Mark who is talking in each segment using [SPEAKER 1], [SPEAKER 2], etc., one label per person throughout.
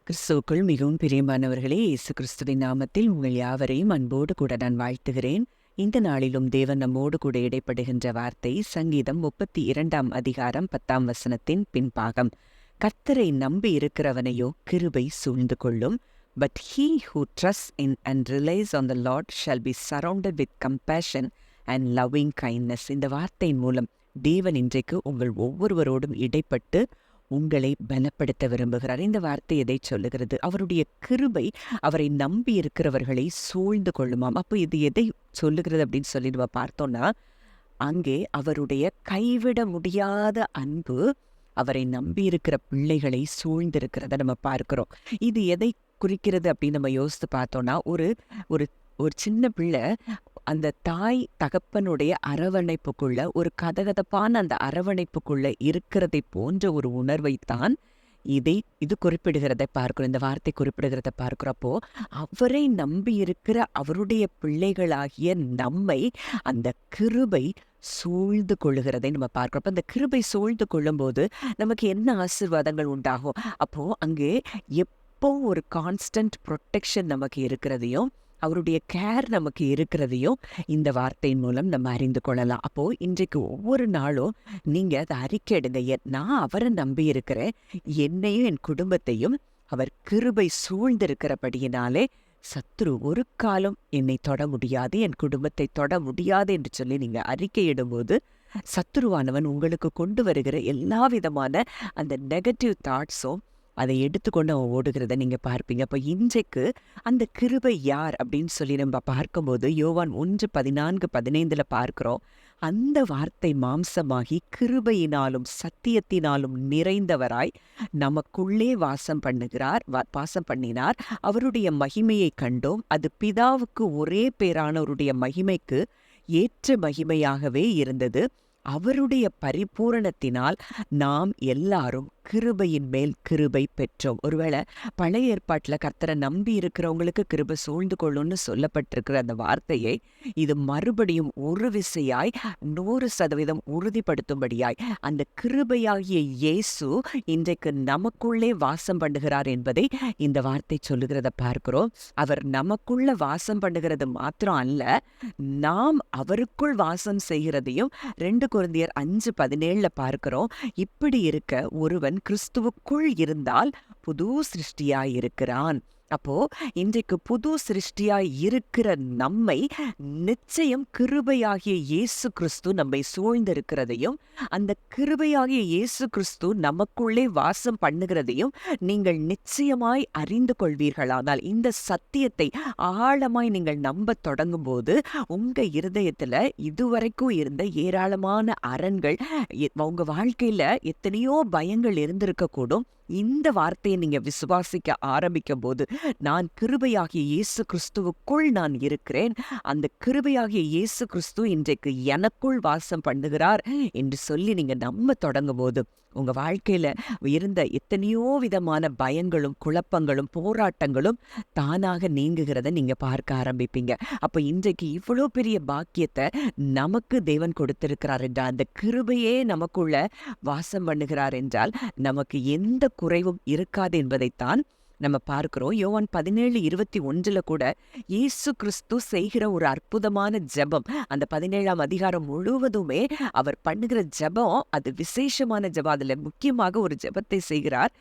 [SPEAKER 1] கிறிஸ்துவுக்குள் மிகவும் பிரியமானவர்களே, இயேசு கிறிஸ்துவின் நாமத்தில் உங்கள் யாவரையும் அன்போடு கூட நான் வாழ்த்துகிறேன். இந்த நாளிலும் தேவன் நம்மோடு கூட இடைப்படுகின்ற வார்த்தை சங்கீதம் 32 அதிகாரம் 10 வசனத்தின் பின்பாகம். கர்த்தரை நம்பி இருக்கிறவனையோ கிருபை சூழ்ந்து கொள்ளும். But he who trusts in and relies on the Lord shall be surrounded with compassion and loving kindness. இந்த வார்த்தையின் மூலம் தேவன் இன்றைக்கு உங்கள் ஒவ்வொருவரோடும் இடைப்பட்டு உங்களை பலப்படுத்த விரும்புகிறார். இந்த வார்த்தை எதை சொல்லுகிறது? அவருடைய கிருபை அவரை நம்பி இருக்கிறவர்களை சூழ்ந்து கொள்ளுமாம். அப்போ இது எதை சொல்லுகிறது அப்படின்னு சொல்லி நம்ம பார்த்தோம்னா, அங்கே அவருடைய கைவிட முடியாத அன்பு அவரை நம்பி இருக்கிற பிள்ளைகளை சூழ்ந்திருக்கிறத நம்ம பார்க்கிறோம். இது எதை குறிக்கிறது அப்படின்னு நம்ம யோசித்து பார்த்தோம்னா, ஒரு ஒரு ஒரு சின்ன பிள்ளை அந்த தாய் தகப்பனுடைய அரவணைப்புக்குள்ள, ஒரு கதகதப்பான அந்த அரவணைப்புக்குள்ள இருக்கிறதை போன்ற ஒரு உணர்வைத்தான் இது குறிப்பிடுகிறதை பார்க்கிறோம். இந்த வார்த்தை குறிப்பிடுகிறத பார்க்கிறப்போ, அவரை நம்பி இருக்கிற அவருடைய பிள்ளைகளாகிய நம்மை அந்த கிருபை சூழ்ந்து கொள்ளுகிறதை நம்ம பார்க்கிறோம். அந்த கிருபை சூழ்ந்து கொள்ளும்போது நமக்கு என்ன ஆசீர்வாதங்கள் உண்டாகும்? அப்போ அங்கே எப்போ ஒரு கான்ஸ்டன்ட் ப்ரொடெக்ஷன் நமக்கு இருக்கிறதையும், அவருடைய கேர் நமக்கு இருக்கிறதையும் இந்த வார்த்தையின் மூலம் நம்ம அறிந்து கொள்ளலாம். அப்போ இன்றைக்கு ஒவ்வொரு நாளும் நீங்க அதை அறிக்கையிடுங்க. நான் அவரை நம்பி இருக்கிறேன், என்னையும் என் குடும்பத்தையும் அவர் கிருபை சூழ்ந்திருக்கிறபடியினாலே சத்துரு ஒரு காலம் என்னை தொட முடியாது, என் குடும்பத்தை தொட முடியாது என்று சொல்லி நீங்க அறிக்கையிடும்போது, சத்துருவானவன் உங்களுக்கு கொண்டு வருகிற எல்லா விதமான அந்த நெகட்டிவ் தாட்ஸும் அதை எடுத்துக்கொண்டு அவன் ஓடுகிறத நீங்க பார்ப்பீங்க. அப்போ இன்றைக்கு அந்த கிருபை யார் அப்படின்னு சொல்லி நம்ம பார்க்கும்போது, யோவான் 1:14-15 பார்க்கிறோம். அந்த வார்த்தை மாம்சமாகி கிருபையினாலும் சத்தியத்தினாலும் நிறைந்தவராய் நமக்குள்ளே வாசம் பண்ணினார். அவருடைய மகிமையை கண்டோம். அது பிதாவுக்கு ஒரே பேரானவருடைய மகிமைக்கு ஏற்ற மகிமையாகவே இருந்தது. அவருடைய பரிபூரணத்தினால் நாம் எல்லாரும் கிருபையின் மேல் கிருபை பெற்றோம். ஒருவேளை பழைய ஏற்பாட்டில் கர்த்தரை நம்பி இருக்கிறவங்களுக்கு கிருபை சூழ்ந்து கொள்ளும்னு சொல்லப்பட்டிருக்கிற அந்த வார்த்தையை இது மறுபடியும் ஒரு விசையாய் 100% உறுதிப்படுத்தும்படியாய் அந்த கிருபையாகிய இயேசு இன்றைக்கு நமக்குள்ளே வாசம் பண்ணுகிறார் என்பதை இந்த வார்த்தை சொல்லுகிறத பார்க்கிறோம். அவர் நமக்குள்ள வாசம் பண்ணுகிறது மாத்திரம் அல்ல, நாம் அவருக்குள் வாசம் செய்கிறதையும் 2 கொரிந்தியர் 5:17 பார்க்கிறோம். இப்படி இருக்க ஒருவன் கிறிஸ்துவுக்குள் இருந்தால் புது சிருஷ்டியாய் இருக்கிறான். அப்போ இன்றைக்கு புது சிருஷ்டியாய் இருக்கிற நம்மை நிச்சயம் கிருபையாகிய இயேசு கிறிஸ்து நம்மை சூழ்ந்திருக்கிறதையும், அந்த கிருபையாகிய இயேசு கிறிஸ்து நமக்குள்ளே வாசம் பண்ணுகிறதையும் நீங்கள் நிச்சயமாய் அறிந்து கொள்வீர்களானால், இந்த சத்தியத்தை ஆழமாய் நீங்கள் நம்ப தொடங்கும் போது உங்க இருதயத்துல இதுவரைக்கும் இருந்த ஏராளமான அரண்கள், உங்க வாழ்க்கையில எத்தனையோ பயங்கள் இருந்திருக்க கூடும். இந்த வார்த்தையை நீங்க விசுவாசிக்க ஆரம்பிக்கும் போது, நான் கிருபையாகிய இயேசு கிறிஸ்துவுக்குள் நான் இருக்கிறேன், அந்த கிருபையாகிய இயேசு கிறிஸ்து இன்றைக்கு எனக்குள் வாசம் பண்ணுகிறார் என்று சொல்லி நீங்க நம்ப தொடங்கும் போது, உங்க வாழ்க்கையில இருந்த எத்தனையோ விதமான பயங்களும் குழப்பங்களும் போராட்டங்களும் தானாக நீங்குகிறத நீங்க பார்க்க ஆரம்பிப்பீங்க. அப்ப இன்றைக்கு இவ்வளோ பெரிய பாக்கியத்தை நமக்கு தேவன் கொடுத்திருக்கிறார் என்றால், அந்த கிருபையே நமக்குள்ள வாசம் பண்ணுகிறார் என்றால் நமக்கு எந்த குறைவும் இருக்காது என்பதைத்தான் நம்ம பார்க்கிறோம். யோவான் 17:21 கூட இயேசு கிறிஸ்து செய்கிற ஒரு அற்புதமான ஜெபம், அந்த 17ஆம் அதிகாரம் முழுவதுமே அவர் பண்ணுகிற ஜெபம் அது விசேஷமான ஜெபம். அதுல முக்கியமாக ஒரு ஜெபத்தை செய்கிறார்.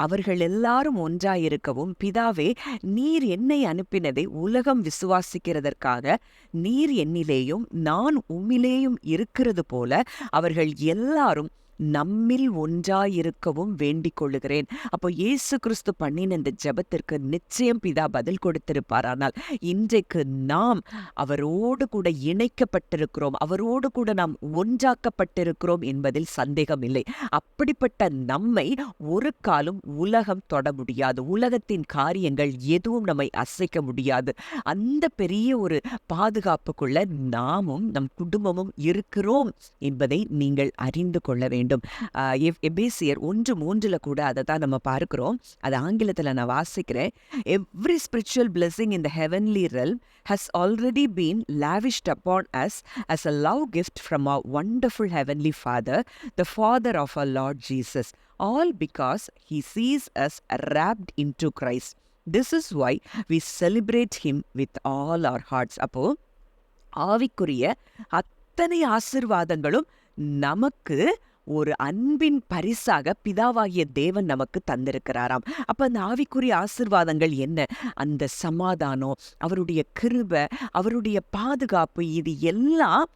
[SPEAKER 1] அவர்கள் எல்லாரும் ஒன்றாயிருக்கவும், பிதாவே நீர் என்னை அனுப்பினதை உலகம் விசுவாசிக்கிறதற்காக நீர் என்னிலேயும் நான் உம்மிலேயும் இருக்கிறது போல அவர்கள் எல்லாரும் நம்மில் ஒன்றாயிருக்கவும் வேண்டிக் கொள்ளுகிறேன். அப்போ இயேசு கிறிஸ்து பண்ணின இந்த ஜெபத்திற்கு நிச்சயம் பிதா பதில் கொடுத்திருப்பார். ஆனால் இன்றைக்கு நாம் அவரோடு கூட இணைக்கப்பட்டிருக்கிறோம், அவரோடு கூட நாம் ஒன்றாக்கப்பட்டிருக்கிறோம் என்பதில் சந்தேகம் இல்லை. அப்படிப்பட்ட நம்மை ஒரு காலம் உலகம் தொட முடியாது, உலகத்தின் காரியங்கள் எதுவும் நம்மை அசைக்க முடியாது. அந்த பெரிய ஒரு பாதுகாப்புக்குள்ள நாமும் நம் குடும்பமும் இருக்கிறோம் என்பதை நீங்கள் அறிந்து கொள்ள வேண்டும். வேண்டும். எபேசியர் 1:3 கூட அதை தான் நம்ம பார்க்கிறோம். அது ஆங்கிலத்தில் நான் வாசிக்கிறேன். Every spiritual blessing in the heavenly realm has already been lavished upon us as a love gift from our wonderful heavenly Father, the Father of our Lord Jesus, all because he sees us wrapped into Christ. This is why we celebrate him with all our hearts. அப்போ ஆவிக்குரிய அத்தனை ஆசீர்வாதங்களும் நமக்கு ஒரு அன்பின் பரிசாக பிதாவாகிய தேவன் நமக்கு தந்திருக்கிறாராம். அப்ப அந்த ஆவிக்குரிய ஆசீர்வாதங்கள் என்ன? அந்த சமாதானம், அவருடைய கிருபை, அவருடைய பாதுகாப்பு, இது எல்லாம்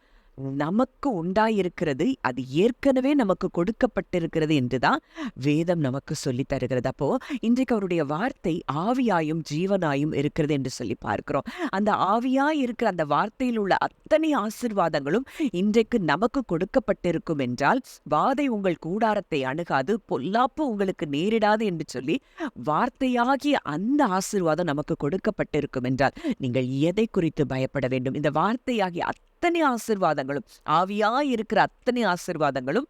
[SPEAKER 1] நமக்கு உண்டாயிருக்கிறது. அது ஏற்கனவே நமக்கு கொடுக்கப்பட்டிருக்கிறது என்றுதான் வேதம் நமக்கு சொல்லி தருகிறது. அப்போ இன்றைக்கு அவருடைய வார்த்தை ஆவியாயும் ஜீவனாயும் இருக்கிறது என்று சொல்லி பார்க்கிறோம். அந்த ஆவியாய் இருக்கிற அந்த வார்த்தையில் உள்ள அத்தனை ஆசீர்வாதங்களும் இன்றைக்கு நமக்கு கொடுக்கப்பட்டிருக்கும் என்றால், வாதை உங்கள் கூடாரத்தை அணுகாது, பொல்லாப்பு உங்களுக்கு நேரிடாது என்று சொல்லி வார்த்தையாகிய அந்த ஆசீர்வாதம் நமக்கு கொடுக்கப்பட்டிருக்கும் என்றால், நீங்கள் எதை குறித்து பயப்பட வேண்டும்? இந்த வார்த்தையாகிய அத்தனை ஆசீர்வாதங்களும், ஆவியாய் இருக்கிற அத்தனை ஆசீர்வாதங்களும்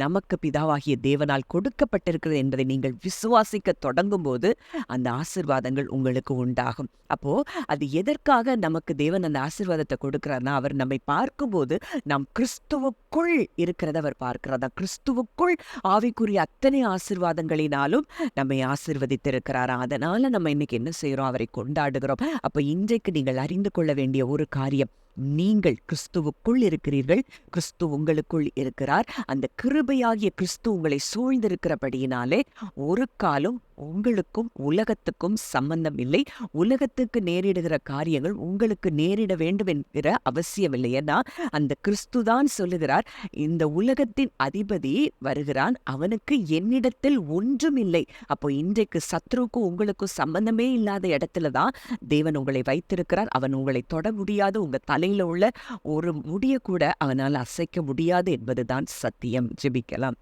[SPEAKER 1] நமக்கு பிதாவாகிய தேவனால் கொடுக்கப்பட்டிருக்கிறது என்பதை நீங்கள் விசுவாசிக்க தொடங்கும் போது அந்த ஆசீர்வாதங்கள் உங்களுக்கு உண்டாகும். அப்போ அது எதற்காக நமக்கு தேவன் அந்த ஆசீர்வாதத்தை கொடுக்கிறார்னா, அவர் நம்மை பார்க்கும்போது நாம் கிறிஸ்துவுக்குள் இருக்கிறத அவர் பார்க்கிறார். கிறிஸ்துவுக்குள் ஆவிக்குரிய அத்தனை ஆசீர்வாதங்களினாலும் நம்மை ஆசீர்வதித்திருக்கிறாரா. அதனால நம்ம இன்னைக்கு என்ன செய்யறோம்? அவரை கொண்டாடுகிறோம். அப்ப இன்றைக்கு நீங்கள் அறிந்து கொள்ள வேண்டிய ஒரு காரியம், நீங்கள் கிறிஸ்துவுக்குள் இருக்கிறீர்கள், கிறிஸ்து உங்களுக்குள் இருக்கிறார். அந்த கிருபையாகிய கிறிஸ்து உங்களை சூழ்ந்திருக்கிறபடியினாலே ஒரு காலம் உங்களுக்கும் உலகத்துக்கும் சம்பந்தம் இல்லை. உலகத்துக்கு நேரிடுகிற காரியங்கள் உங்களுக்கு நேரிட வேண்டும் என்கிற அவசியம் இல்லை. ஏன்னா அந்த கிறிஸ்து தான் சொல்லுகிறார், இந்த உலகத்தின் அதிபதி வருகிறான், அவனுக்கு என்னிடத்தில் ஒன்றும் இல்லை. அப்போ இன்றைக்கு சத்ருவுக்கும் உங்களுக்கும் சம்பந்தமே இல்லாத இடத்துல தான் தேவன் உங்களை வைத்திருக்கிறார். அவன் உங்களை தொட முடியாது. உங்க தலையில உள்ள ஒரு முடிய கூட அவனால் அசைக்க முடியாது என்பதுதான் சத்தியம். ஜெபிக்கலாம்.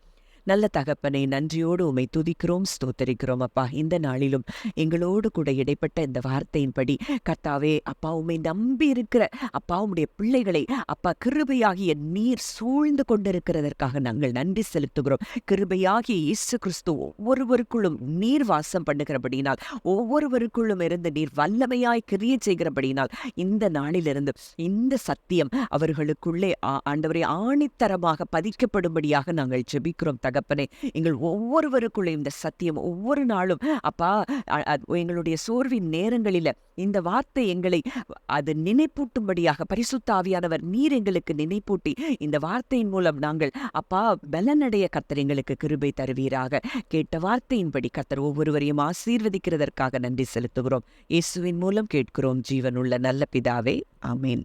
[SPEAKER 1] நல்ல தகப்பனை, நன்றியோடு உம்மை துதிக்கிறோம், ஸ்தோத்தரிக்கிறோம். அப்பா, இந்த நாளிலும் எங்களோடு கூட இடைப்பட்ட இந்த வார்த்தையின்படி கர்த்தாவே, அப்பா உம்மை நம்பி இருக்கிற அப்பா உம்முடைய பிள்ளைகளை அப்பா கிருபையாகிய நீர் சூழ்ந்து கொண்டிருக்கிறதற்காக நாங்கள் நன்றி செலுத்துகிறோம். கிருபையாகிய இயேசு கிறிஸ்து ஒவ்வொருவருக்குள்ளும் நீர் வாசம் பண்ணுகிறபடினால், ஒவ்வொருவருக்குள்ளும் இருந்து நீர் வல்லமையாய் கிரியை செய்கிறபடினால், இந்த நாளிலிருந்து இந்த சத்தியம் அவர்களுக்குள்ளே ஆண்டவரே ஆணித்தரமாக பதிக்கப்படும்படியாக நாங்கள் ஜெபிக்கிறோம். தகப்பனே, எங்கள் ஒவ்வொருவருக்குள்ளே இந்த சத்தியம் ஒவ்வொரு நாளும் அப்பா எங்களுடைய சோர்வின் நேரங்களில இந்த வார்த்தை எங்களை அது நினைப்பூட்டும்படியாக பரிசுத்த ஆவியானவர் நீர் எங்களுக்கு நினைப்பூட்டி இந்த வார்த்தையின் மூலம் நாங்கள் அப்பா பலனடைய கர்த்தர் எங்களுக்கு கிருபை தருவீராக. கேட்ட வார்த்தையின்படி கர்த்தர் ஒவ்வொருவரையும் ஆசீர்வதிக்கிறதற்காக நன்றி செலுத்துகிறோம். இயேசுவின் மூலம் கேட்கிறோம் ஜீவனுள்ள நல்ல பிதாவே, ஆமேன்.